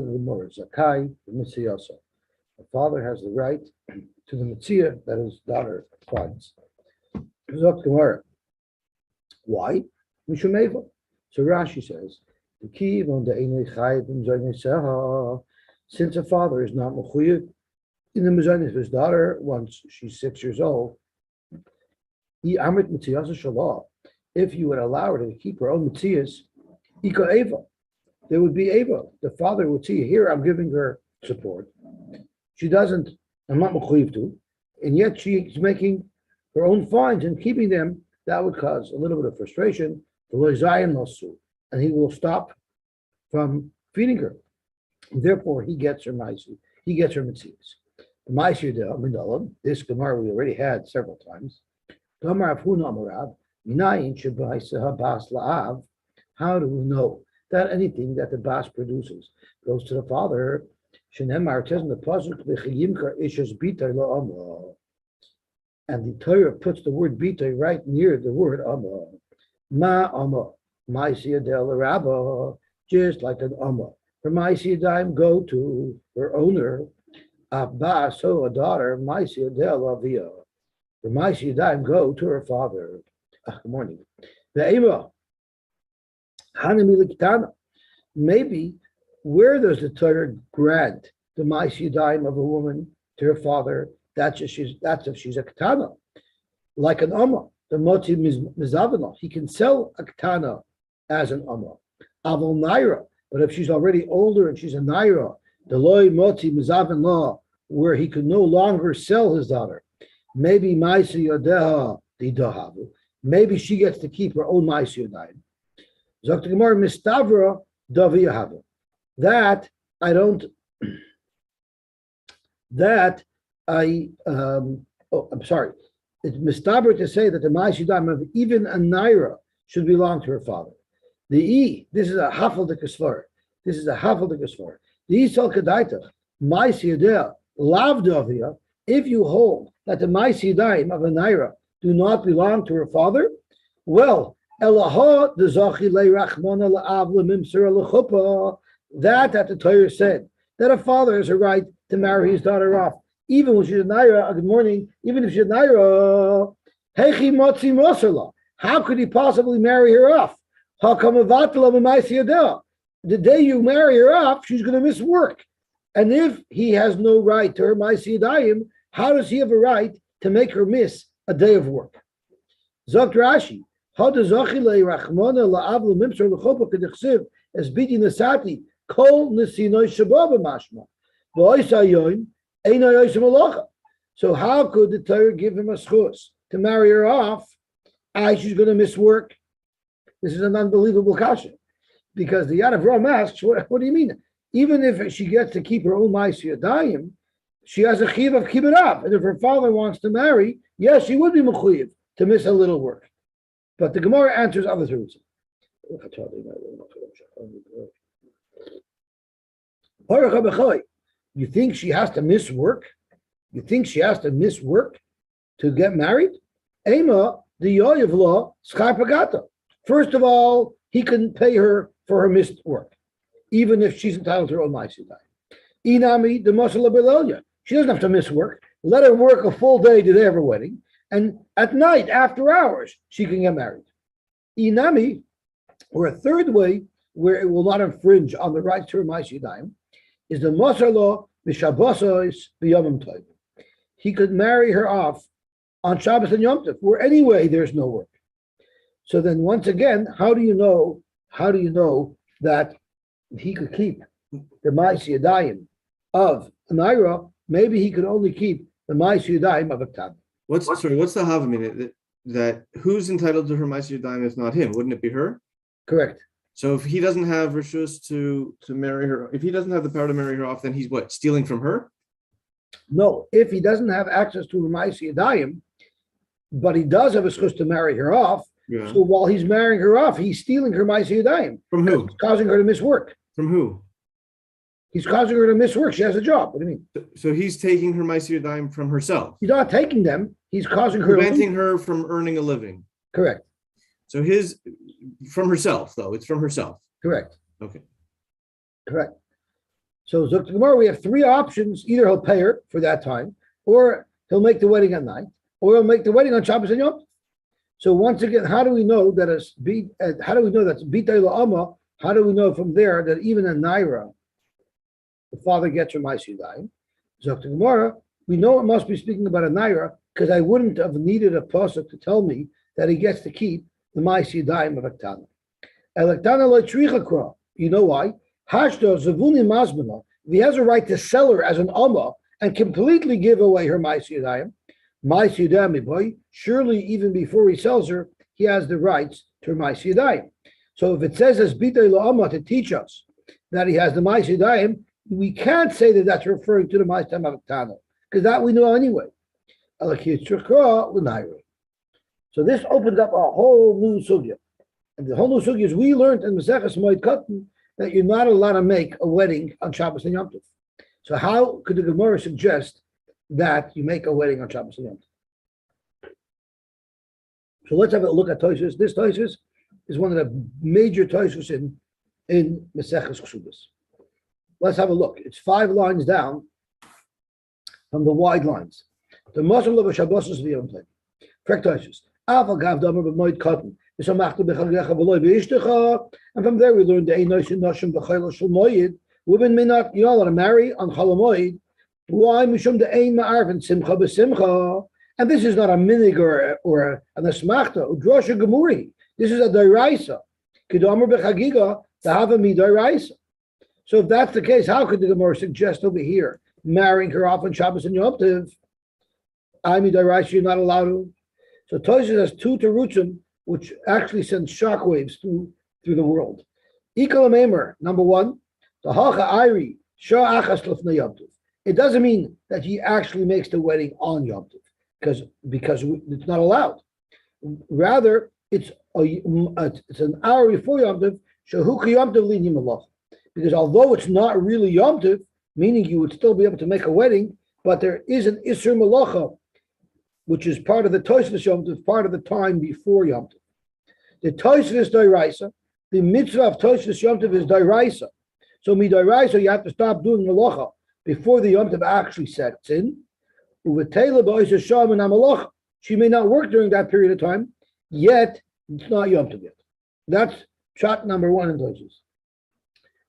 the Gemara, Zakai, the Mitziyasa. The father has the right to the Mitziyah that his daughter finds. Zok Gemara. Why? Mishumeva. So Rashi says, the key on the since a father is not mechuyev in the mezainis of his daughter once she's 6 years old, if you would allow her to keep her own mitziyas, there would be Eva. The father would see, here I'm giving her support. She doesn't, I'm not mechuyev to, and yet she's making her own fines and keeping them. That would cause a little bit of frustration. And he will stop from feeding her. Therefore, he gets her maisi. He gets her mitzias. The maisi this Gemara we already had several times. How do we know that anything that the bas produces goes to the father? Shenemar says in the pasuk, and the Torah puts the word bitay right near the word amma. Ma amma. Maisi del rabba, just like an amma. Her maisi dime go to her owner. Abba, so a daughter, maisi del avia. Her maisi dime go to her father. Good morning. The ema. Hanami. Maybe where does the Torah grant the maisi dime of a woman to her father? That's if she's a katana, like an amma. The moti mizavana, he can sell a katana as an amma. Aval naira, but if she's already older and she's a naira, the loy moti mizavan law, where he could no longer sell his daughter. Maybe maisi yodeha didahavu. Maybe she gets to keep her own maisi yodayim. Zok Gemara mistavra daviyahavu. That I don't. That I. I'm sorry. It's mistaber to say that the maisi yodayim of even a naira should belong to her father. The this is a hafal de kasvar. This is a hafal de kasvar. The sal kadaita, maisi yodea, lav davia, if you hold that the maisi yodayim of a naira do not belong to her father, well, elaha the zachi leirachmana la'av lemimsera lechupa, that the Torah said, that a father has a right to marry his daughter off, even when she's a naira, good morning, even if she's a naira, hechi motzi mosala, how could he possibly marry her off? The day you marry her off, she's going to miss work. And if he has no right to her maisi yadayim, how does he have a right to make her miss a day of work? Zok Rashi, as biti nasati kol nesinoi shababa mashma. So how could the Torah give him a schus to marry her off? She's going to miss work. This is an unbelievable kasha, because the Yad Avram asks, what do you mean? Even if she gets to keep her own maisi yadayim, she has a chiv of kibbutz. And if her father wants to marry, yes, she would be mechuyev to miss a little work. But the Gemara answers other things. You think she has to miss work? You think she has to miss work to get married? Ema the yoyev law schar pagata. First of all, he can pay her for her missed work, even if she's entitled to her own maisi yadayim. Inami the masala belolia. She doesn't have to miss work. Let her work a full day to their wedding, and at night, after hours, she can get married. Inami, or a third way where it will not infringe on the rights to her maisi yadayim, is the masala b'shabbosos b'yomim tov. He could marry her off on Shabbos and Yom Tov, where anyway there's no work. So then, once again, how do you know that he could keep the maisi yadayim of an naira? Maybe he could only keep the maisi yadayim of a tab. What's the hava mean? That who's entitled to her maisi yadayim if not him? Wouldn't it be her? Correct. So if he doesn't have rishus to marry her, if he doesn't have the power to marry her off, then he's what, stealing from her? No, if he doesn't have access to her maisi yadayim, but he does have a schus to marry her off. Yeah. So while he's marrying her off, he's stealing her maisi yadayim. From who? He's causing her to miss work. From who? He's causing her to miss work. She has a job. What do you mean? So he's taking her maisi yadayim from herself. He's not taking them. He's causing her preventing her from earning a living. Correct. So from herself, though. It's from herself. Correct. Okay. Correct. So Zok Gemara, we have three options. Either he'll pay her for that time, or he'll make the wedding at night, or he'll make the wedding on Shabbos and Yom Tov. So once again, how do we know that it's how do we know that's bitay la'ama? How do we know from there that even a naira, the father gets her ma'aseh yadayim? Zok Gemara, we know it must be speaking about a naira because I wouldn't have needed a pasuk to tell me that he gets to keep the ma'aseh yadayim of Aktana. Electana lo tzricha kra. You know why? Hashdo zavuni mazmana. If he has a right to sell her as an amma and completely give away her ma'aseh yadayim, ma'aseh yadayim boy. Surely even before he sells her, he has the rights to her ma'aseh yadayim. So if it says as bitay la'ama to teach us that he has the ma'aseh yadayim, we can't say that that's referring to the ma'aseh yadayim of Aktana because that we know anyway. So this opens up a whole new sugya. And the whole new sugya is we learned in Maseches Moed Katan that you're not allowed to make a wedding on Shabbos and Yom Tov. So how could the Gemara suggest that you make a wedding on Shabbos and Yom Tov? So let's have a look at Tosfos. This Tosfos is one of the major Tosfos in Maseches Kesubos. Let's have a look. It's 5 lines down from the wide lines. The Muslim of Shabbos is the Yom Tov. Correct Tosfos. Aval gav damer b'moed katan. And from there we learned the Einosh Nashim b'chayla shel moed. Women may not, you're not allowed to marry on Chol Moed. Why? Mishum the ein ma'arvin simcha b'simcha. And this is not a minig or an asmachta. Udrosha gemuri. This is a dairaisa. Kedamer b'chagiga to have a midairaisa. So if that's the case, how could the Gemara suggest over here marrying her off on Shabbos and Yom Tov? I midairaisa, you're not allowed to. So Tosfos has 2 terutzim, which actually sends shockwaves through the world. Ikal Meimer, number 1, the Hacha Iri, Shah Achas Lefnei Yom Tov. It doesn't mean that he actually makes the wedding on Yom Tov, because it's not allowed. Rather, it's an hour before Yom Tov, Shahuka Yom Tov Linim Malach. Because although it's not really Yom Tov, meaning you would still be able to make a wedding, but there is an Isser Malacha, which is part of the Tosfos Yom Tov, part of the time before Yom Tov. The Tosfos is Dairaisa. The mitzvah of Tosfos Yom Tov is Dairaisa. So Midairaisa, you have to stop doing Malacha before the Yom Tov actually sets in. She may not work during that period of time, yet it's not Yom Tov yet. That's shot number 1 in Tosfos.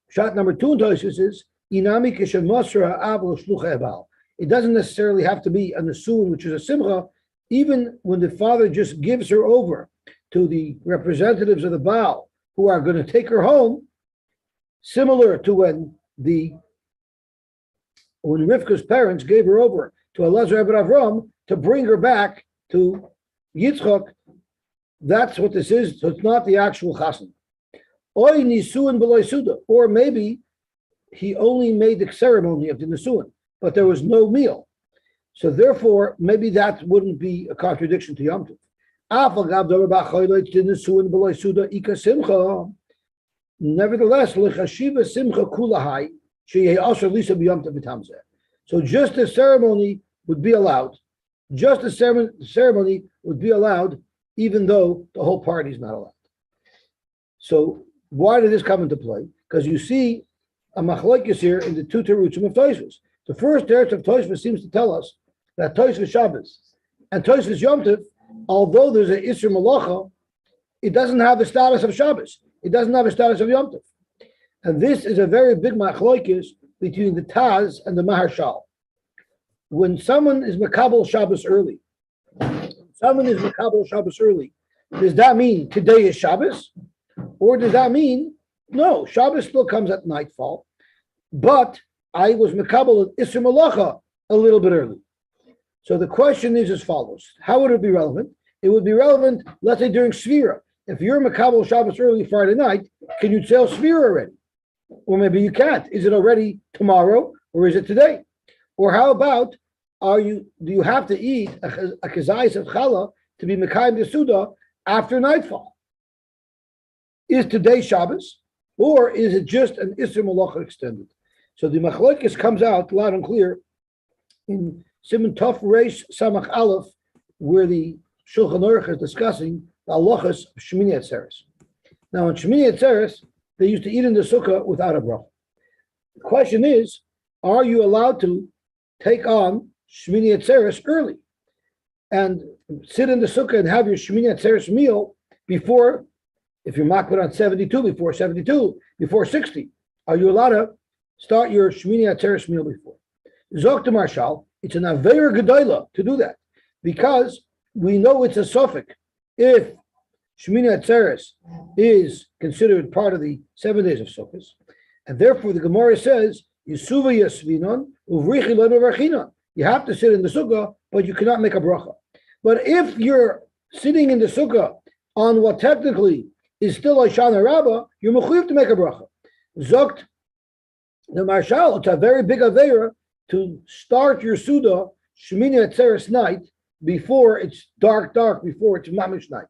Shot number 2 in Tosfos is Inami Kishem Mosra Avol Shlucha Ebal. It doesn't necessarily have to be an Asun, which is a Simcha, even when the father just gives her over to the representatives of the Baal who are going to take her home, similar to when Rivka's parents gave her over to Elazar Ibn Avram to bring her back to Yitzchak. That's what this is. So it's not the actual chassan. Oy nisuin b'loy suda, or maybe he only made the ceremony of the nisuin, but there was no meal. So therefore, maybe that wouldn't be a contradiction to Yom Tov. Nevertheless, so just the ceremony would be allowed. Just the ceremony would be allowed, even though the whole party is not allowed. So why did this come into play? Because you see a machlokes here in the 2 terutzim of Tosfos. The first teretz of Tosfos seems to tell us that Tosfos Shabbos and Tosfos Yom Tov, although there's an Isser Malacha, it doesn't have the status of Shabbos. It doesn't have the status of Yom Tov. And this is a very big machlokes between the Taz and the Maharshal. When someone is Makabel Shabbos early, does that mean today is Shabbos? Or does that mean, no, Shabbos still comes at nightfall, but I was Makabel Isser Malacha a little bit early. So the question is as follows. How would it be relevant? It would be relevant, let's say during Svira. If you're Makabel Shabbos early Friday night, can you tell Svira already? Or maybe you can't. Is it already tomorrow or is it today? Or how about, do you have to eat a kazayis of challah to be Mekayim Yesuda after nightfall? Is today Shabbos or is it just an Isser Malacha extended? So the machlokes comes out loud and clear in Siman Tov Reish Samach Aleph, where the Shulchan Aruch is discussing the halachas of Shmini Atzeres. Now, in Shmini Atzeres, they used to eat in the sukkah without a bracha. The question is, are you allowed to take on Shmini Atzeres early and sit in the sukkah and have your Shmini Atzeres meal before, if you're makbid on 72, before 60? Are you allowed to start your Shmini Atzeres meal before? Zok to Marshal, it's an Aveira Gedola to do that, because we know it's a suffix. If Shmini Atzeres is considered part of the 7 days of Sukkot, and therefore the Gemara says, Yisuva Yasvinon, Uvrichi Lenu Varchinon. You have to sit in the sukkah, but you cannot make a bracha. But if you're sitting in the sukkah on what technically is still a Shana Rabbah, you're mechuyev to make a bracha. Zokt the Marshal, it's a very big Aveira to start your Suda Shmini Atzeres night before it's dark, before it's mamish night.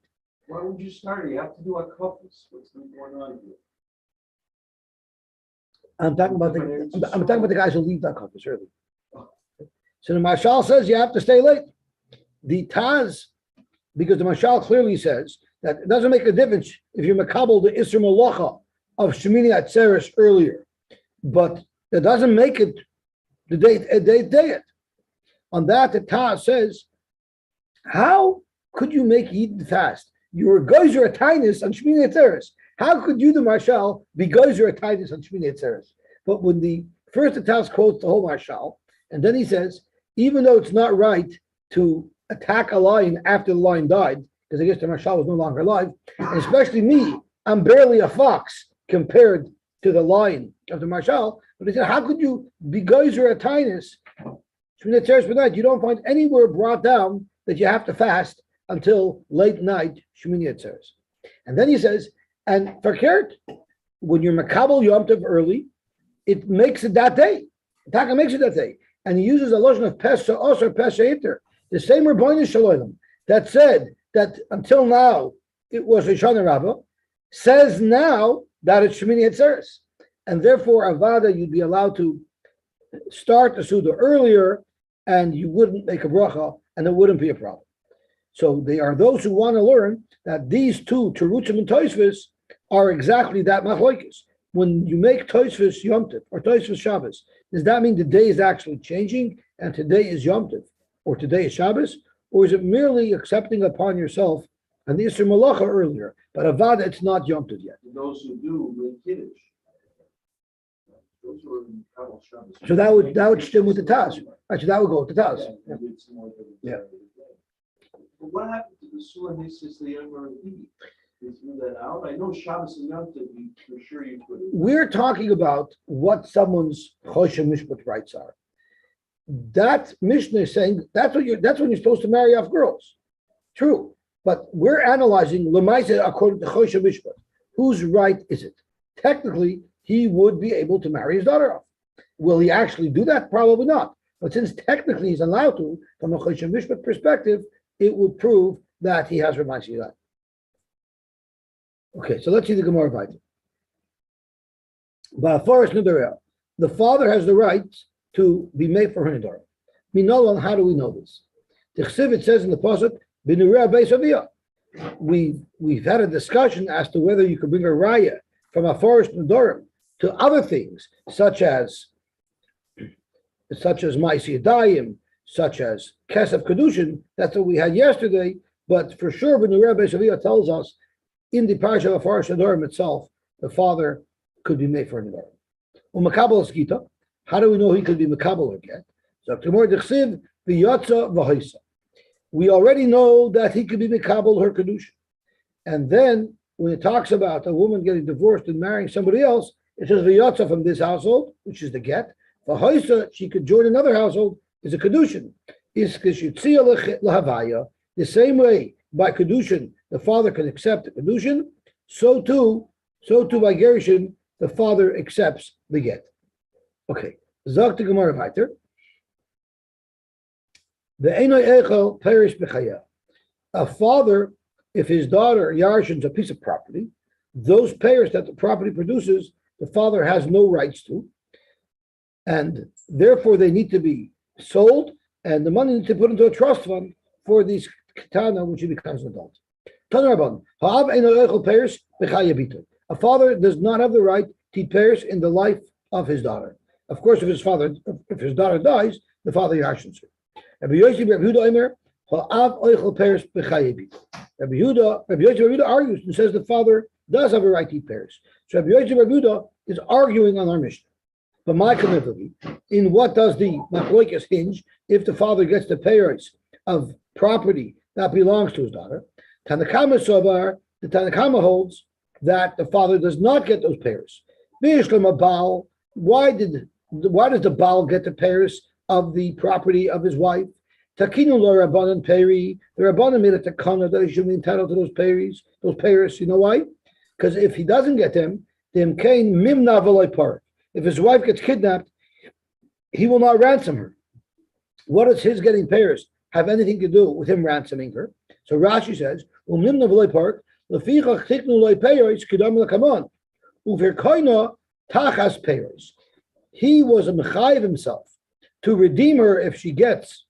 Why would you start? You have to do a couples. What's going on here? I'm talking about the guys who leave that conference early. So the Marshal says you have to stay late. The Taz, because the Marshal clearly says that it doesn't make a difference if you're makabel the Isser Malacha of Shemini Atzeres earlier, but that doesn't make it the day. On that, the Taz says, how could you make Yidden fast? You were geyser a tinus on Shmini Atzeres. How could you, the Marshal, be geyser a tinus on Shmini Atzeres? But when the first Taz quotes the whole Marshal, and then he says, even though it's not right to attack a lion after the lion died, because I guess the Marshal was no longer alive, and especially me, I'm barely a fox compared to the lion of the Marshal. But he said, how could you be geyser a tinus Shmini Atzeres night? You don't find anywhere brought down that you have to fast until late night Shmini Atzeres. And then he says, and verkehrt, when you're makabel Yom Tov early, it makes it that day. Taka makes it that day. And he uses a lotion of Pesach Osir Pesach Eiter. The same Rebbeinu Shalom that said that until now it was Shana Rabbah says now that it's Shemini Atzeres. And therefore, Avada, you'd be allowed to start the Suda earlier and you wouldn't make a bracha and it wouldn't be a problem. So they are those who want to learn that these two, Terutzim and Tosfos, are exactly that machlokes. When you make Tosfos Yom Tov or Tosfos Shabbos, does that mean the day is actually changing and today is Yom Tov or today is Shabbos? Or is it merely accepting upon yourself an Isser Malacha earlier, but Avada, it's not Yom Tov yet? Those who do with Kiddush. Those who are in Kabbalah Shabbos. So that would stem with the Taz. Actually, that would go with the Taz. Yeah. But what happened to the Surah Nisis the Younger They threw that out. I know Shabbos and Yom Tov, for sure you could. We're talking about what someone's Choshen Mishpat rights are. That Mishnah is saying that's when you're supposed to marry off girls. True. But we're analyzing Lemaisa according to Choshen Mishpat. Whose right is it? Technically, he would be able to marry his daughter off. Will he actually do that? Probably not. But since technically he's allowed to, from a Choshen Mishpat perspective, it would prove that he has Lemaisa Yilat. Okay, so let's see the Gemara Vayta. The father has the right to be made for her Nidara. Minolon, how do we know this? The Chesivit says in the Pasuk, B'nurei Beis Aviyah. We've had a discussion as to whether you could bring a raya from a forest Nidarim to other things, such as Ma'aseh Yadayim, such as Kesef Kedushin. That's what we had yesterday. But for sure, B'nurei Beis Aviyah tells us in the parsha of Farish Adorim itself, the father could be made for an Adorim. Umakabel Skita, how do we know he could be Makabel again? So Timur Dechsiv v'yatza v'haisa. We already know that he could be Makabel her Kedusha. And then when it talks about a woman getting divorced and marrying somebody else, it says v'yatza from this household, which is the get. V'haisa, she could join another household, is a Kedushin. Is Keshutzia l'havaya, the same way by Kedushin, the father can accept the Kedushin, so too by Gerushin, the father accepts the get. Okay. Zok to Gemara Vayter. The Einoi Echel perish b'chaya. A father, if his daughter Yarshins a piece of property, those payers that the property produces, the father has no rights to, and therefore they need to be sold, and the money needs to be put into a trust fund for these Ketana when she becomes an adult. A father does not have the right to eat payers in the life of his daughter. Of course, if his daughter dies, the father yashins her. Rabbi Yosy Rabbi Yehuda Omer, ha'av oichel pears b'chayevi. Rabbi Yehuda argues and says the father does have a right to eat pears. So Rabbi Yehuda is arguing on our Mishnah. But my committee, in what does the machlokas hinge if the father gets the pears of property that belongs to his daughter? Tanakama Sobar, the Tanakama holds that the father does not get those pears. Why does the Baal get the pears of the property of his wife? Takinu lo Rabbanan peri. The Rabbanan made a takana that he should be entitled to those pears. You know why? Because if he doesn't get them, then kain mimna v'loy par. If his wife gets kidnapped, he will not ransom her. What does his getting pears have anything to do with him ransoming her? So Rashi says, mimna v'loy par. Lefichach tiknu loy pears kidam l'kamon. Uverkoina tachas pears. He was a mechayiv himself to redeem her if she gets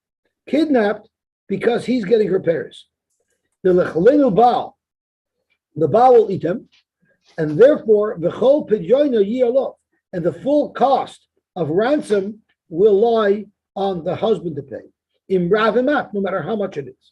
kidnapped because he's getting her pears. The Baal will eat them, and therefore v'chol pidyoina yi'alov, and the full cost of ransom will lie on the husband to pay. In ravimat, no matter how much it is.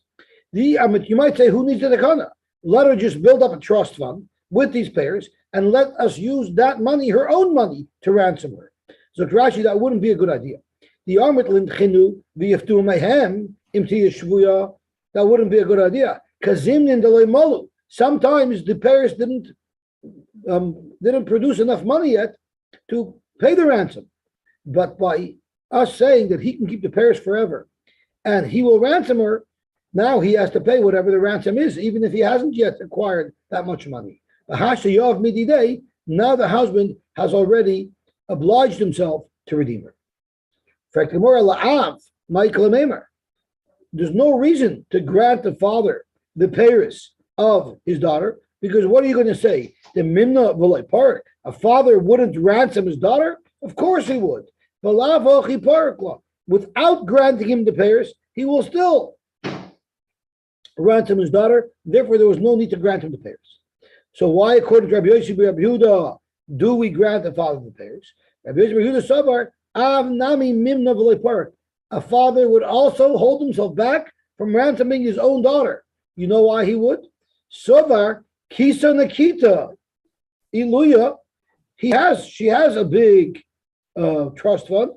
You might say, who needs the takana? Let her just build up a trust fund with these pears and let us use that money, her own money, to ransom her. So Rashi, that wouldn't be a good idea. The armit chinu v'yaftu mehem imti yeshvuya. That wouldn't be a good idea. Kazimnin delay molu. Sometimes the pears didn't produce enough money yet to pay the ransom. But by us saying that he can keep the pears forever and he will ransom her, now he has to pay whatever the ransom is, even if he hasn't yet acquired that much money. Now the husband has already obliged himself to redeem her. There's no reason to grant the father the pears of his daughter, because what are you going to say? The Mimna V'lai Park, a father wouldn't ransom his daughter? Of course he would. Without granting him the pears, he will still ransom his daughter. Therefore, there was no need to grant him the pears. So why, according to Rabbi Yosy Rabbi Yehuda, do we grant the father the pears? Rabbi Yosy Rabbi Yehuda Sabar, Av Nami Mimna V'lai Park. A father would also hold himself back from ransoming his own daughter. You know why he would? Sovar Kisa Nakita Iluya. She has a big trust fund.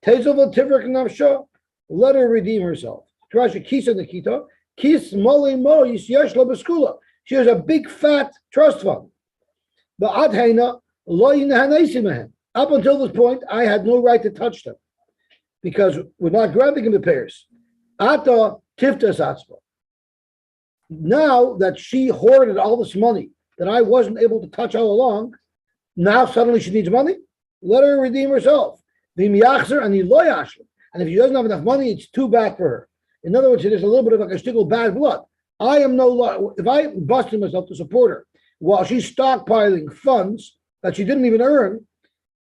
Tezov Tivrik Navsha. Let her redeem herself. Kisa Nakita. Kis Moli Mo Yisyashla Baskula. She has a big fat trust fund. But Adhaina Lo Yinahanaisim. Up until this point, I had no right to touch them because we're not granting him the pears. Ata Tiftas Atzma. Now that she hoarded all this money that I wasn't able to touch all along, now suddenly she needs money. Let her redeem herself. And if she doesn't have enough money, it's too bad for her. In other words, there's a little bit of like a stickle bad blood. I am no, if I busted myself to support her while she's stockpiling funds that she didn't even earn,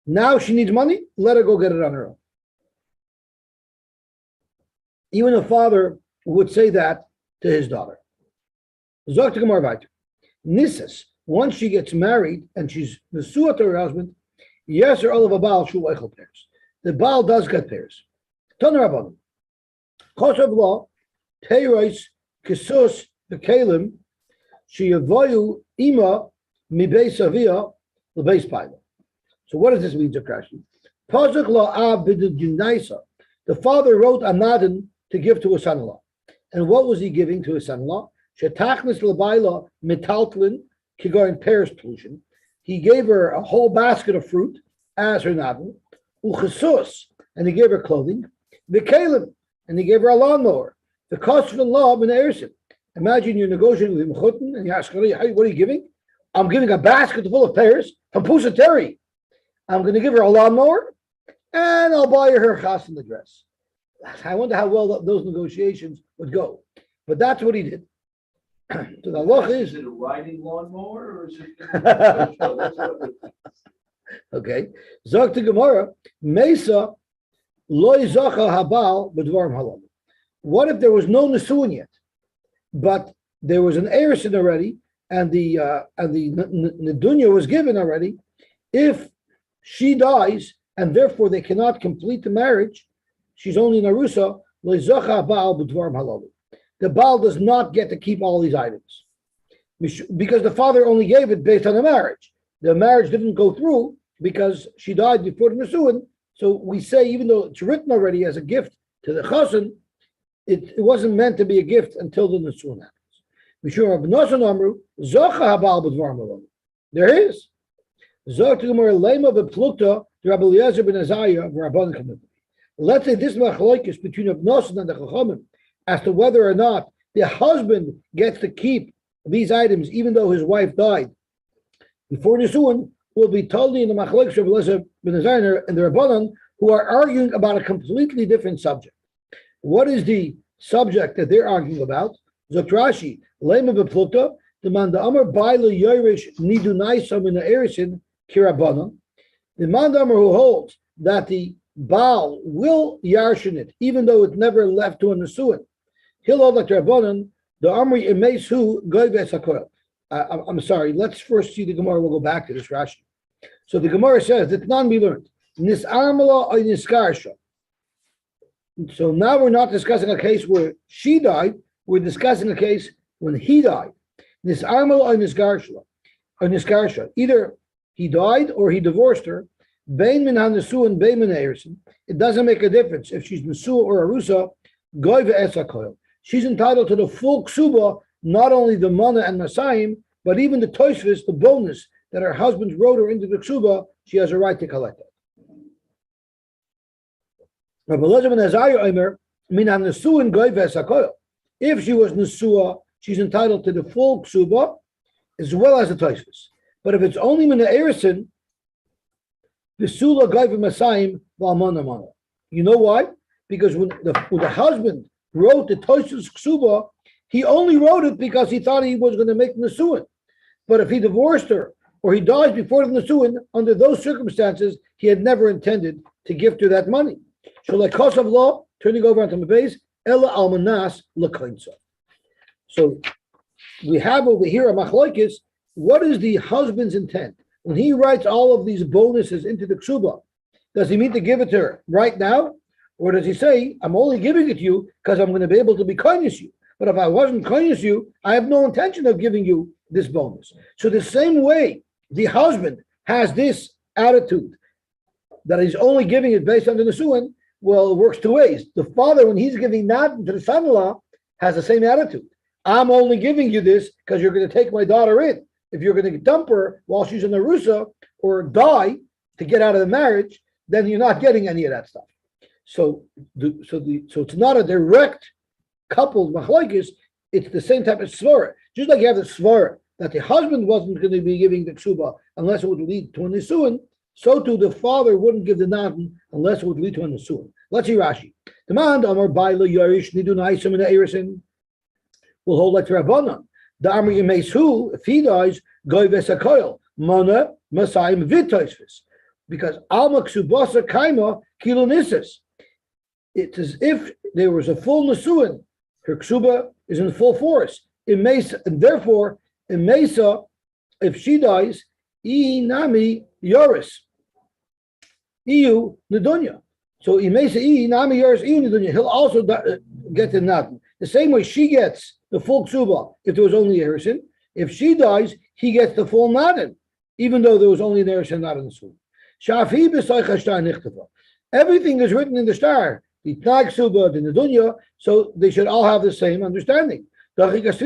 now she needs money, let her go get it on her own. Even a father would say that to his daughter. Nisas, once she gets married and she's nesua to her husband, yes, or all of a Baal shu eichel pears. The Baal does get pears. Ton Rabbanon. Kosav law, Teiros, Kesus, Bekalim, Sheyavoyu Ima, Mibeis Avia, Lebeis Paila. So what does this mean, Zakashi? Pasuk la Junaisa. The father wrote a nadin to give to his son-in-law. And what was he giving to his son-in-law? Shetachnis lebaila metaltlin kigoin pears pollution. He gave her a whole basket of fruit as her nadin. Uchesus, and he gave her clothing. V'kelim, and he gave her a lawnmower. The cost of the law ben ersin. Imagine you're negotiating with him chutin, and you ask, what are you giving? I'm giving a basket full of pears from Pusateri. I'm going to give her a lawnmower, and I'll buy her chas in the dress. I wonder how well those negotiations would go. But that's what he did. So the loch is it a riding lawnmower or is it? okay. Zok to Gemara, Mesa loy zacha habal b'dvarim halal. What if there was no nesuin yet, but there was an erison already, and the nedunya was given already? If she dies and therefore they cannot complete the marriage. She's only an arusa. The Baal does not get to keep all these items because the father only gave it based on a marriage. The marriage didn't go through because she died before the Nisuin. So we say, even though it's written already as a gift to the Chassan, it wasn't meant to be a gift until the Nisuin happens. There is. Let's say this machlokes between Abnosan and the Chachamim as to whether or not the husband gets to keep these items even though his wife died before Nisuin will be totally in the machlokes of Eliezer ben Azariah and the Rabbanan, who are arguing about a completely different subject. What is the subject that they're arguing about? Zotrashi, Lema beplukta, the man the Amar Baila Yorish Nidunaisam in the Erisin Kirabanan. The man the Amar who holds that the Baal will yarshin it, even though it never left to a Nisuin. He'll hold like Rabbanan, the Amri Emesu Goyves HaKoel. I'm sorry, let's first see the Gemara. We'll go back to this Rashi. So the Gemara says that none be learned. Nisarmala or Niskarsha. So now we're not discussing a case where she died, we're discussing a case when he died. Nisarmala or Niskarsha. Either he died or he divorced her. Bein min ha-nesu and bein min ha-erison. It doesn't make a difference if she's nesu or arusa. Goy ve'es ha-koil. She's entitled to the full ksuba, not only the mana and masayim, but even the toisvis, the bonus that her husband wrote her into the ksuba, she has a right to collect it. If she was nesua, she's entitled to the full ksuba as well as the toisvis. But if it's only min ha-erison, Visula gaiva masayim v'almana mana. You know why? Because when the husband wrote the Tosus Ksuba, he only wrote it because he thought he was going to make Nisuin. But if he divorced her or he dies before the Nisuin, under those circumstances, he had never intended to gift her that money. So like cause of law, turning over onto the base, Ella almanas lekainsa. So we have over here a machlokes. What is the husband's intent? When he writes all of these bonuses into the ksuba, does he mean to give it to her right now? Or does he say, I'm only giving it to you because I'm going to be able to be kindness you. But if I wasn't kindness you, I have no intention of giving you this bonus. So the same way the husband has this attitude that he's only giving it based on the Nisuin, well, it works two ways. The father, when he's giving that to the son-in-law, has the same attitude. I'm only giving you this because you're going to take my daughter in. If you're going to dump her while she's in the Rusa or die to get out of the marriage, then you're not getting any of that stuff. So it's not a direct coupled machlokes. It's the same type of svara. Just like you have the svara that the husband wasn't going to be giving the ksuba unless it would lead to a nisuin, so too the father wouldn't give the nadan unless it would lead to a nisuin. Let's see Rashi. Demand Amar Baila Yorish Nidunaisim in the Erisin will hold like the Rabbanan. The Amri Yemesu, if he dies, Goy Vesakoil, Mana, Masayim Vitoisvis. Because Alma Ksubasa Kaima Kilonisis. It's as if there was a full Nisuin. Her Ksuba is in full force. In Mesa, and therefore, in Mesa, if she dies, Nami Yoris. Iu Nadunya. So in Mesa, Nami Yoris, Iu Nadunya. He'll also get the Nadan. The same way she gets the full ksuba if there was only a Harrison. If she dies, he gets the full nadan, even though there was only an Harrison, not in the soul. Everything is written in the star. The Tnag Ksuba, the Nadunya, so they should all have the same understanding. This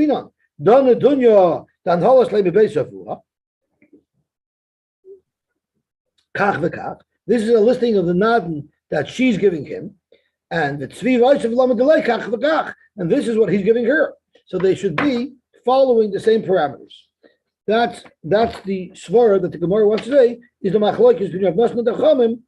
is a listing of the nadan that she's giving him. And the tzvi of lamadalei kach v'kach, and this is what he's giving her. So they should be following the same parameters. That's the svara that the Gemara wants to say is the machlokes between Rav Nosson and the Chachamim,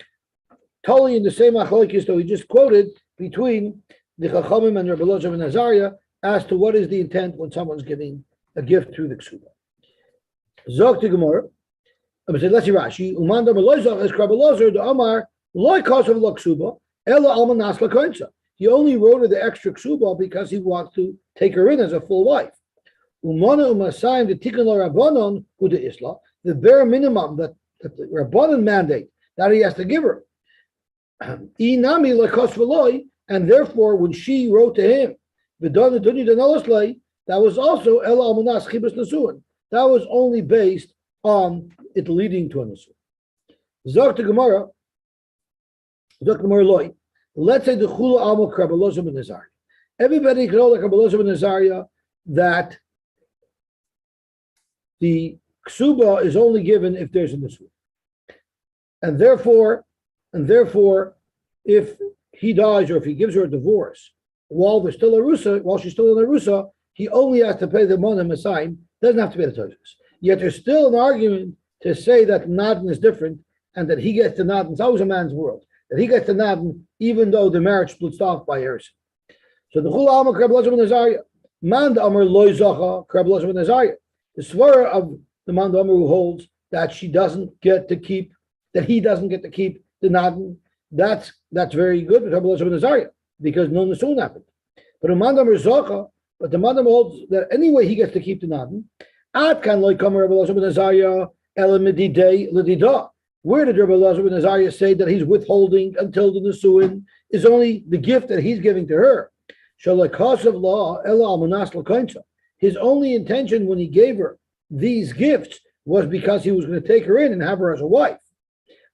totally in the same machlokes that we just quoted between the Chachamim and Rabbi Eliezer ben Azariah as to what is the intent when someone's giving a gift through the ksuba. Zok the Gemara. Let's see Rashi. Umanda meloizach es Rabbi Eliezer the Amar loy kasav lo ksuba. He only wrote her the extra ksuba because he wants to take her in as a full wife. The bare minimum that the Rabbanan mandate that he has to give her Inami lekos v'loy, and therefore, when she wrote to him, that was also ela almanas chibas nesuin. That was only based on it leading to a nesuin. Zok to Gemara loy. Let's say the chula alma krabalozim and Nazariah. Everybody can know like krabalozim and Nazariah that the ksuba is only given if there's a nesuin, and therefore, if he dies or if he gives her a divorce while she's still in Arusa, he only has to pay the money Messiah, doesn't have to pay the Toshis. Yet there's still an argument to say that Nadin is different and that he gets the Nadin. It's always a man's world, that he gets the Nadin even though the marriage splits off by heirs. So the Chul Alma Krablozim and Nazariah, Man Amar Loy Zacha Krablozim and Nazariah. The Svara of the Man Amar who holds that he doesn't get to keep the Nadin, that's very good with Krablozim and Nazariah, because no Nasun happened. But the Man Amar Zacha, but the Man Amar holds that anyway he gets to keep the Nadin. Ad kan loy kamer Rabbi Elazar ben Azariah el medidei ledida. Where did Rabbi Elazar ben Azariah say that he's withholding until the Nesuin is only the gift that he's giving to her? Shalakos of law ela almanas l'koinsa. His only intention when he gave her these gifts was because he was going to take her in and have her as a wife.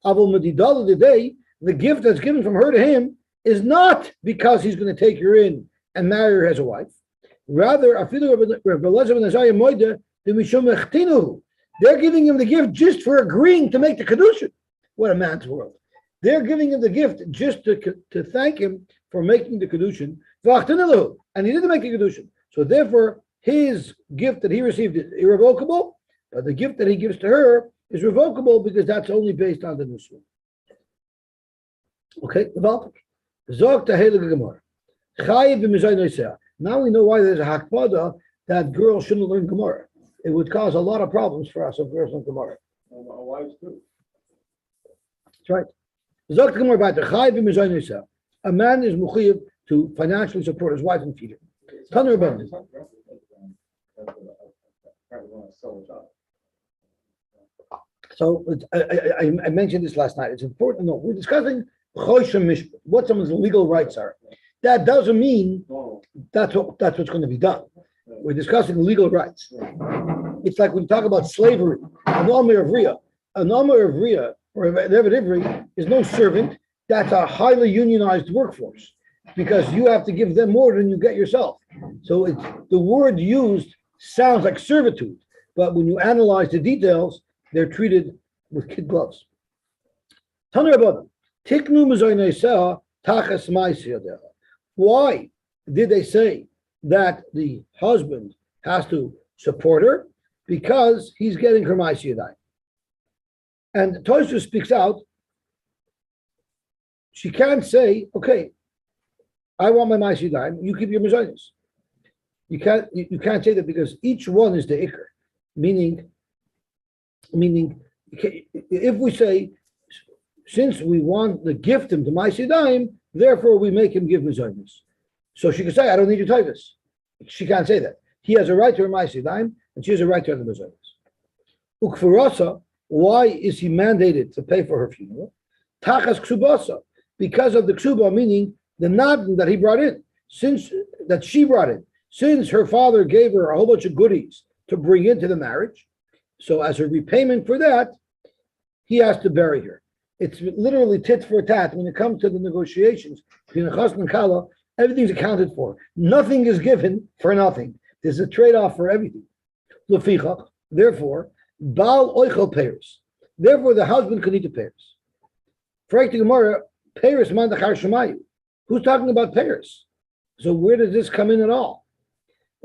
Avol medida ledidei, the gift that's given from her to him is not because he's going to take her in and marry her as a wife. Rather, Rabbi Elazar ben Azariah moide. They're giving him the gift just for agreeing to make the kedushin. What a man's world! They're giving him the gift just to thank him for making the kedushin. And he didn't make the kedushin, so therefore his gift that he received is irrevocable. But the gift that he gives to her is revocable because that's only based on the nusur. Okay, Zog to Heilige Gemara. Now we know why there's a hakpada that girls shouldn't learn Gemara. It would cause a lot of problems for us if girls learn Gemara. Wives too. That's right. Zok Gemara about the Chai b'mezaynosa. A man is muchiyev to financially support his wife and feed her. Tanur Rabbanan. So I mentioned this last night. It's important to know we're discussing what someone's legal rights are. That doesn't mean that's what's going to be done. We're discussing legal rights. It's like when you talk about slavery. An Omer of Riyah. An Omer of Riyah, or an Eved Ivri, is no servant. That's a highly unionized workforce because you have to give them more than you get yourself. So it's, the word used sounds like servitude, but when you analyze the details, they're treated with kid gloves. Tanur Rabbanan, Tiknu Mezayneseha Tachas Ma'aseh. Why did they say that the husband has to support her? Because he's getting her Ma'aseh Yadayim. And Tosfos speaks out. She can't say, okay, I want my Ma'aseh Yadayim, you keep your Mezaynos. You can't say that because each one is the Iker. Meaning, if we say, since we want to gift him to Ma'aseh Yadayim, therefore we make him give Mezaynos. So she can say, I don't need your Taivas. She can't say that. He has a right to her Ma'aseh Yadayim, and she has a right to her Mezaynos. Ukfarasa, why is he mandated to pay for her funeral? Tachas Kesubos, because of the Ksuba, meaning the Nadin that he brought in, since her father gave her a whole bunch of goodies to bring into the marriage. So as a repayment for that, he has to bury her. It's literally tit for tat. When it comes to the negotiations between the chassan and kala, everything's accounted for. Nothing is given for nothing. There's a trade-off for everything. Lefichach, therefore, Baal oichel peiros. Therefore, the husband can eat the peiros. Frag the Gemara, peiros man dachar shemayu. Who's talking about peiros? So where does this come in at all?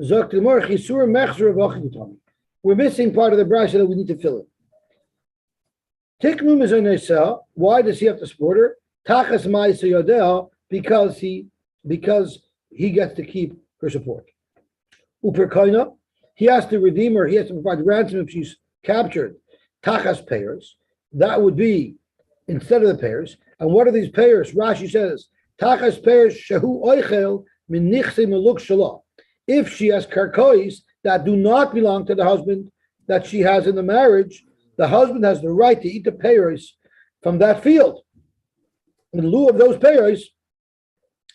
Zok the Gemara, chisur mechzer v'achivutami. We're missing part of the brasha that we need to fill in. Tiknu mezaynesah. Why does he have to support her? Tachas ma'aseh yodeh, because he gets to keep her support. Uperkaina, he has to redeem her. He has to provide ransom if she's captured. Tachas payers. That would be instead of the payers. And what are these payers? Rashi says, Tachas payers shehu oichel min nichse meluk shalah. If she has karkois that do not belong to the husband that she has in the marriage, the husband has the right to eat the payers from that field. in lieu of those payers,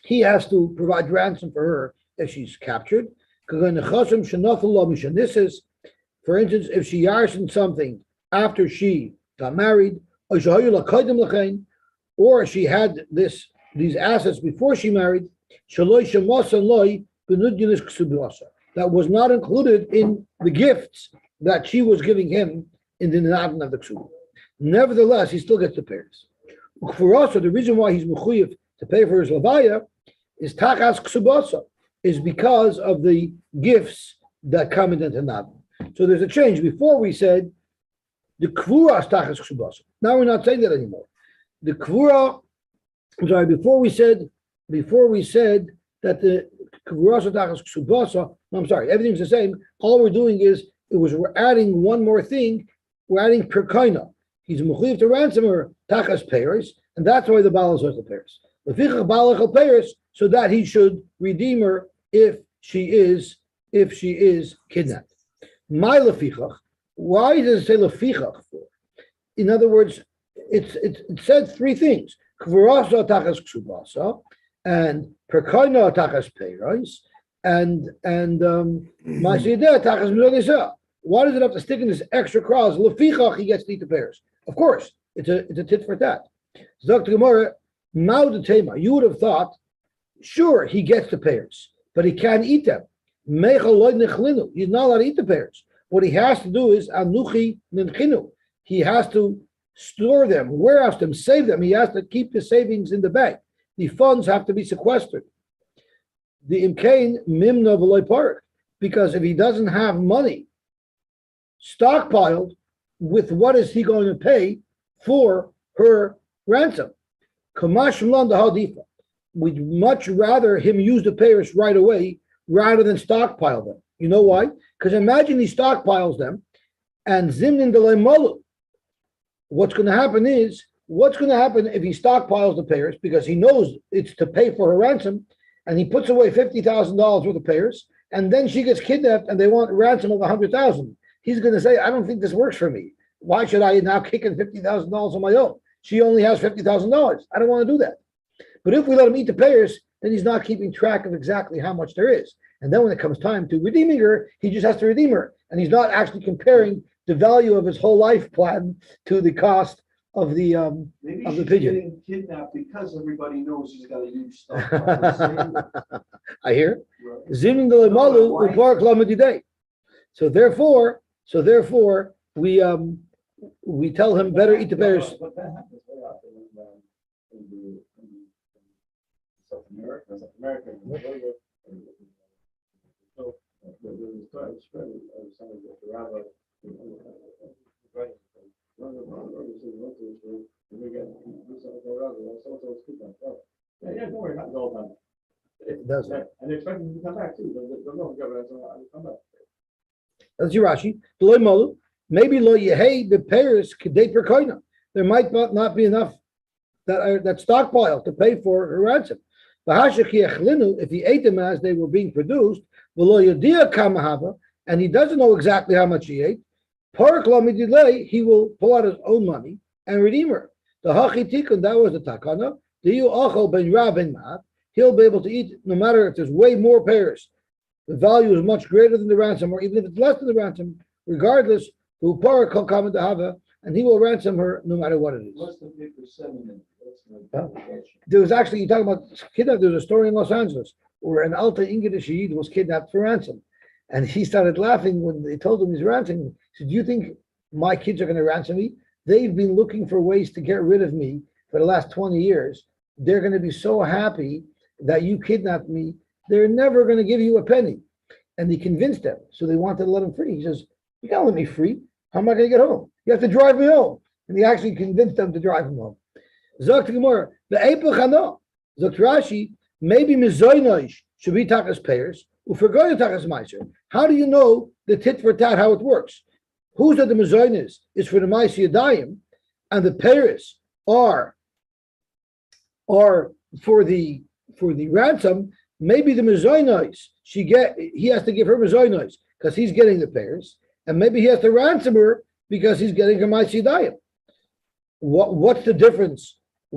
he has to provide ransom for her if she's captured. This is, for instance, if she arsoned something after she got married, or she had these assets before she married, that was not included in the gifts that she was giving him in the Natan of the Ksuba. Nevertheless, he still gets the payers. For us, the reason why he's mechuyev to pay for his levaya is tachas ksubasa, is because of the gifts that come into Natan. So there's a change. Before we said the kvura is tachas ksubasa. Now we're not saying that anymore. The kvura, before we said that the kvura is tachas ksubasa. No, I'm sorry, everything's the same. All we're doing is we're adding one more thing. We're adding perkaina. He's mechuyev to ransom her tachas payers, and that's why the baal is the payers. Lefichach baal payers, so that he should redeem her if she is kidnapped. My lefichach. Why does it say lefichach for? In other words, it said three things: kvarasa tachas ksubasa, and perkaina tachas payers, and ma'asiyadeh tachas mizonisa. Why does it have to stick in this extra clause? Lefichach, he gets to eat the payers. Of course, it's a tit for tat. Dr. Gemara, you would have thought, sure, he gets the payers, but he can't eat them. He's not allowed to eat the payers. What he has to do is anuchi nenchinu. He has to store them, warehouse them, save them. He has to keep the savings in the bank. The funds have to be sequestered. The imkain mimna v'loy parak, because if he doesn't have money stockpiled, with what is he going to pay for her ransom? We'd much rather him use the payers right away rather than stockpile them. You know why? Because imagine he stockpiles them and zimnin delay. What's going to happen if he stockpiles the payers, because he knows it's to pay for her ransom, and he puts away $50,000 worth of payers, and then she gets kidnapped and they want ransom of $100,000. He's going to say, I don't think this works for me. Why should I now kick in $50,000 on my own? She only has $50,000. I don't want to do that. But if we let him eat the payers, then he's not keeping track of exactly how much there is. And then when it comes time to redeeming her, he just has to redeem her. And he's not actually comparing the value of his whole life plan to the cost of the Maybe of the she's pigeon. getting kidnapped because everybody knows he's got a huge stock. I hear. Right. Zimin delemalu upark lamadidei. So therefore, we tell him better eat the payers. But that happens very often in South America, So there's a spread of some of the rabbi. Yeah, don't worry, happens all the time. It does. And they're expecting to come back too. They'll know government come back. That's your Rashi. Maybe lo yehei the payers kedei perkoina. There might not be enough that stockpile to pay for her ransom. If he ate them as they were being produced, and he doesn't know exactly how much he ate, he will pull out his own money and redeem her. The hachitikun, that was the takana. He'll be able to eat no matter if there's way more pairs. The value is much greater than the ransom, or even if it's less than the ransom, regardless, and he will ransom her no matter what it is. What's the paper sending? There was actually, you talking about kidnapped, there was a story in Los Angeles where an Alta English Yid was kidnapped for ransom. And he started laughing when they told him he's ransoming. He said, do you think my kids are going to ransom me? They've been looking for ways to get rid of me for the last 20 years. They're going to be so happy that you kidnapped me. They're never going to give you a penny. And he convinced them. So they wanted to let him free. He says, you can't let me free. How am I going to get home? You have to drive me home. And he actually convinced them to drive him home. Zok Gemara, the Eipachano, Zok Rashi, maybe Mizoinoish should be takas payers, ufergoya takas meiser. How do you know the tit for tat, how it works? Who's that the Mizoinis is for the Meiser Yadayim, and the payers are for the ransom. Maybe the Mizoinos, he has to give her Mizoinos because he's getting the payers, and maybe he has to ransom her because he's getting her Meiser Yadayim. What's the difference?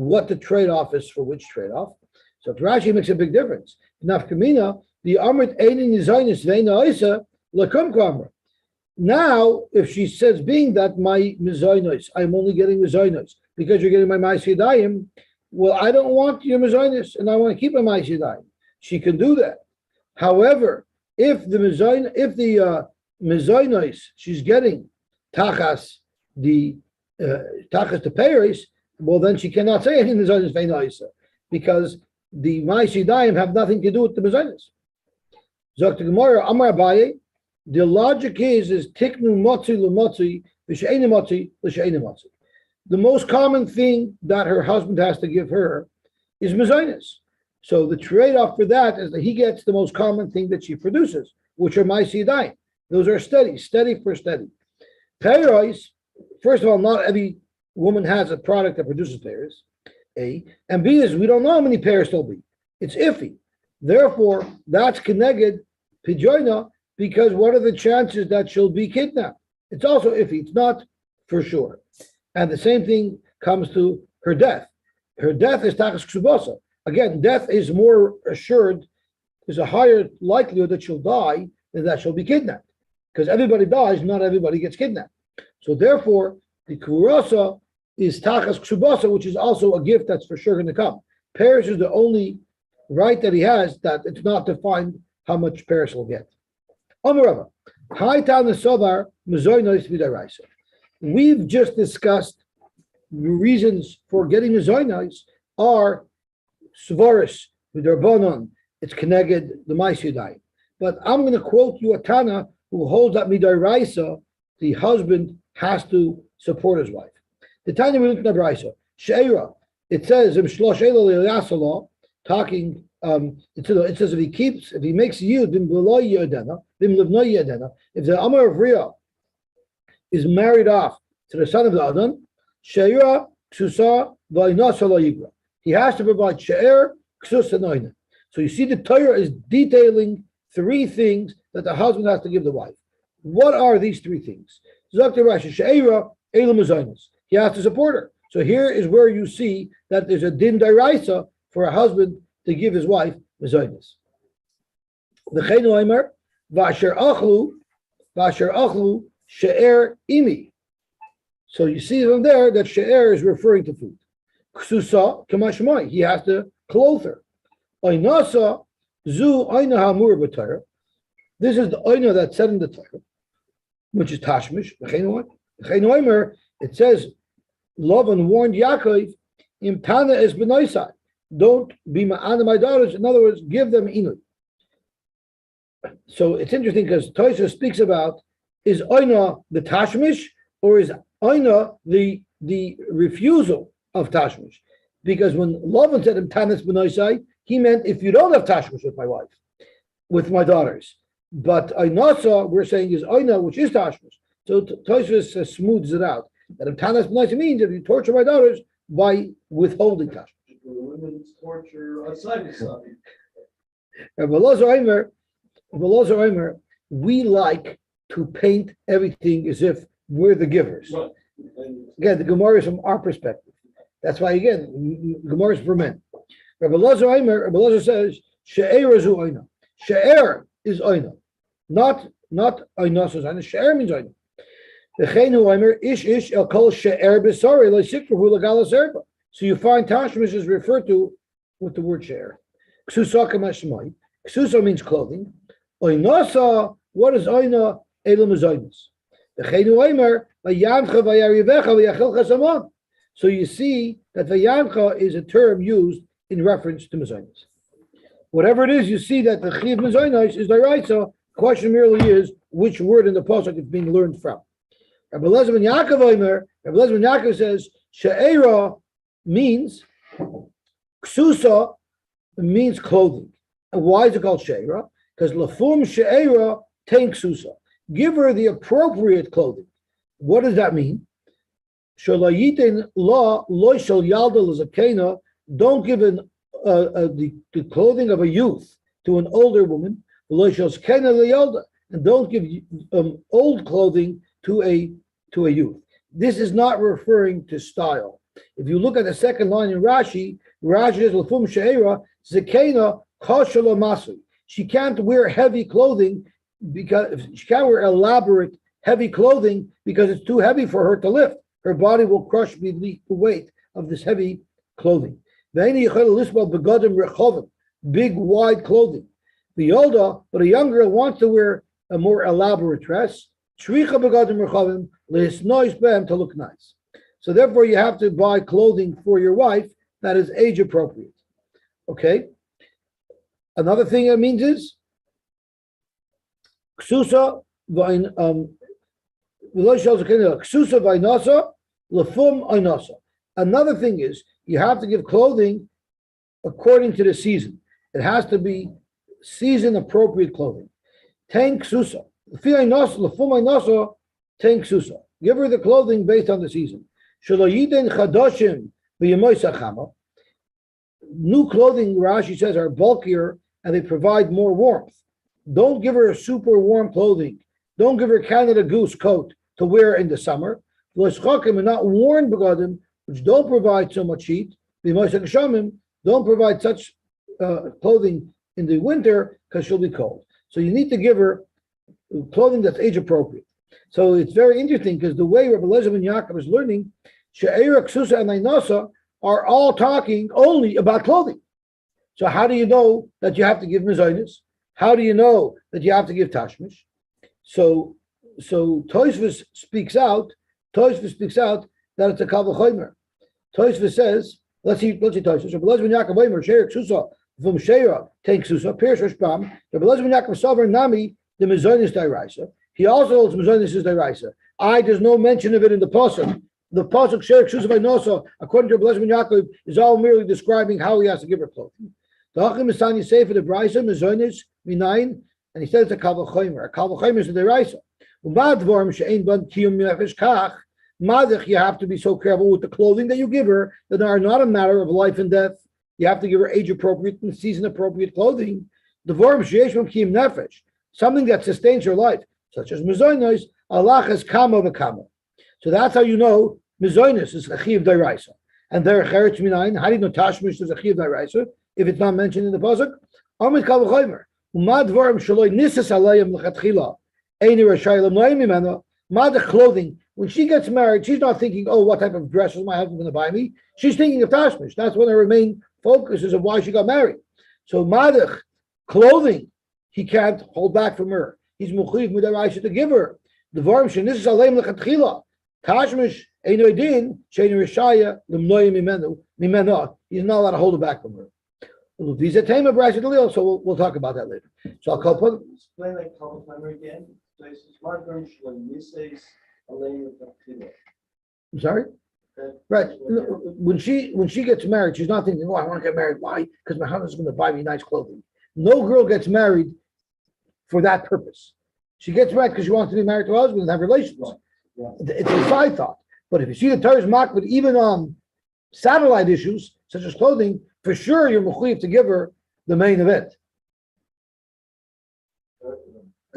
what the trade-off is for which trade-off. So Rashi makes a big difference. Nafkamina, the Amrit Einin Yizainis Veina Isa, Lakum Kamra. Now, if she says, being that my mezainos, I'm only getting mezainos because you're getting my ma'asidayim, well, I don't want your mezainos and I want to keep my ma'asidayim. She can do that. However, if the mezainos she's getting tachas the payers, well, then she cannot say any mezainos ve'naisa because the ma'asidayim have nothing to do with the mezainos. Zok the Gemara Amar Abaye. The logic is tiknu motzi l'motzi v'she'eni motzi l'she'eni motzi. The most common thing that her husband has to give her is mezainis. So the trade-off for that is that he gets the most common thing that she produces, which are ma'aseh yadayim. Those are steady for steady. Peiros, first of all, not every woman has a product that produces peiros. A and B is we don't know how many pairs there'll be. It's iffy. Therefore, that's keneged pijoina. Because what are the chances that she'll be kidnapped? It's also iffy. It's not for sure. And the same thing comes to her death. Her death is tachas Kesubos. Again, death is more assured. There's a higher likelihood that she'll die than that she'll be kidnapped. Because everybody dies, not everybody gets kidnapped. So therefore, the kurasa is tachas Kesubos, which is also a gift that's for sure going to come. Paris is the only right that he has that it's not defined how much Paris will get. We've just discussed the reasons for getting mezainos are svaris midarbanon. It's keneged the ma'aseh. But I'm going to quote you a Tana who holds that midaraisa, the husband has to support his wife. The Tana we looked at Raisa sheira. It says talking. It says if he makes yud if the Amar of Riyah is married off to the son of the Adam, sheira ksusa v'inasa lo yigra. He has to provide she'er, ksus, and oina. So you see, the Torah is detailing three things that the husband has to give the wife. What are these three things? Zakta Rashi she'era elam mezainos. He has to support her. So here is where you see that there's a din daraisa for a husband to give his wife mezainos. V'cheinu oimer v'asher achlu she'er imi. So you see from there that she'er is referring to food. Ksusa kamashmai. He has to clothe her. Oinasa zu oina hamur b'Torah. This is the oina that's said in the Torah, which is tashmish. V'cheinu oimer. It says, Lavan warned Yaakov, Imtana is benoisai. Don't be ma'ana my daughters. In other words, give them inu. So it's interesting because Tosha speaks about, is oina the tashmish or is oina the refusal of tashmish? Because when Lavan said Imtana is benoisai, he meant if you don't have tashmish with my wife, with my daughters. But oinasa, we're saying, is oina, which is tashmish. So Tosha smooths it out. That Imtanas b'noisa means if you torture my daughters by withholding tashmish. Women's torture outside the side. Rabbi Elazar Omer, we like to paint everything as if we're the givers. Right. Again, the Gemara is from our perspective. That's why, again, Gemara is for men. Rabbi Elazar says, She'er is oina. She'er is oina. Not oina, She'er means oina. So you find tashmish is referred to with the word she'er. Ksusa means clothing. Oinasa, what is oina? Elam is oinas. So you see that vayancha is a term used in reference to mezainis. Whatever it is, you see that the chiv mezainis is daraisa. The question merely is which word in the pasuk it's being learned from. Rabbi Elazar ben Yaakov says she'era means ksusa means clothing. And why is it called she'era? Because lafum she'era tain ksusa. Give her the appropriate clothing. What does that mean? Shalayitin la loy shal yalda l'zakena. Don't give the clothing of a youth to an older woman. Loy shal zkena l'yalda, and don't give old clothing to a youth. This is not referring to style. If you look at the second line in Rashi, Rashi says, L'fum she'era, zekena koshelo masui. She can't wear heavy clothing because she can't wear elaborate heavy clothing because it's too heavy for her to lift. Her body will crush the weight of this heavy clothing. Big wide clothing. The older, but a young girl wants to wear a more elaborate dress. To look nice. So therefore, you have to buy clothing for your wife that is age appropriate. Okay. Another thing it means is ksusa vaynasa lefum aynasa. Another thing is you have to give clothing according to the season. It has to be season appropriate clothing. Tank ksusa. Lefum aynasa tank ksusa. Give her the clothing based on the season. Shaloyiden chadashim v'yemoisachama. New clothing, Rashi says, are bulkier and they provide more warmth. Don't give her a super warm clothing. Don't give her Canada Goose coat to wear in the summer. And not worn begadim, which don't provide so much heat. Don't provide such clothing in the winter because she'll be cold. So you need to give her clothing that's age appropriate. So it's very interesting because the way Rabbi Eliezer ben Yaakov is learning, She'era, Ksusa, and Aynasa are all talking only about clothing. So how do you know that you have to give mezainis? How do you know that you have to give tashmish? So Tosfos speaks out that it's a kal v'chomer. Tosfos says, let's see Tosfos. Rabbi Eliezer ben Yaakov Omer she'era ksusa v'um she'era take ksusa Pirush Rashbam. Rabbi Eliezer ben Yaakov Sover Nami the mezainis da'iraisa. He also holds mezainis is da'iraisa. There's no mention of it in the pasuk. The pasuk she'era ksusa v'nosa, according to Rabbi Eliezer ben Yaakov, is all merely describing how he has to give her clothing. The Hachim is saying say for the brayso mezainis minayin, and he says it's a kal v'chomer. A kal v'chomer is a da'iraisa. You have to be so careful with the clothing that you give her that are not a matter of life and death. You have to give her age appropriate and season appropriate clothing. Something that sustains her life, such as mezainos, Allah has kama v'kama. So that's how you know mezainos is a chiv da'iraisa. And there cheretz minayin. How do you know tashmish is a chiv da'iraisa if it's not mentioned in the pasuk? Amid kal v'chomer. Umad dvarim shaloi nisas alayim l'chatchila. Clothing. When she gets married, she's not thinking, "Oh, what type of dress is my husband going to buy me?" She's thinking of tashmish. That's when her main focus is of why she got married. So madach, clothing, he can't hold back from her. He's muchiv midaraisa to give her. The varm shenis aleim lechatchila. Tashmish eino din sheinu rishaya lemnoyim mimena. He's not allowed to hold it back from her. So we'll talk about that later. So I'll call. Explain that kal v'chomer again. I'm sorry? Right. When she gets married, she's not thinking, "Oh, I want to get married. Why? Because my husband's going to buy me nice clothing." No girl gets married for that purpose. She gets married because she wants to be married to her husband and have relations. It's a side thought. But if you see the Torah's makbid even on satellite issues such as clothing, for sure you're mechuyev to give her the main event.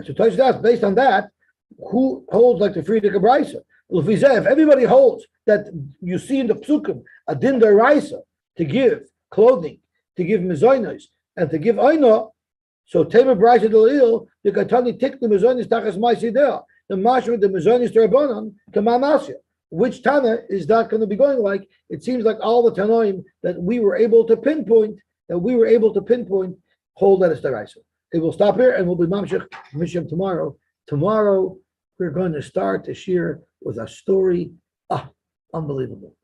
So Tosfos asks, based on that, who holds like the Friedrich Braisa? If everybody holds that you see in the psukim a din deraisa to give clothing, to give mezainos, and to give aina, so Tema Braisa Delil, the Katani tik the mezainos tachas ma'asideh, the mashma the mezainos terabanan to mamasya. Which Tana is that going to be going like? It seems like all the Tanoim that we were able to pinpoint hold that it's deraisa. It will stop here and we'll be mamshich Mishim tomorrow. Tomorrow we're going to start this year with a story. Unbelievable.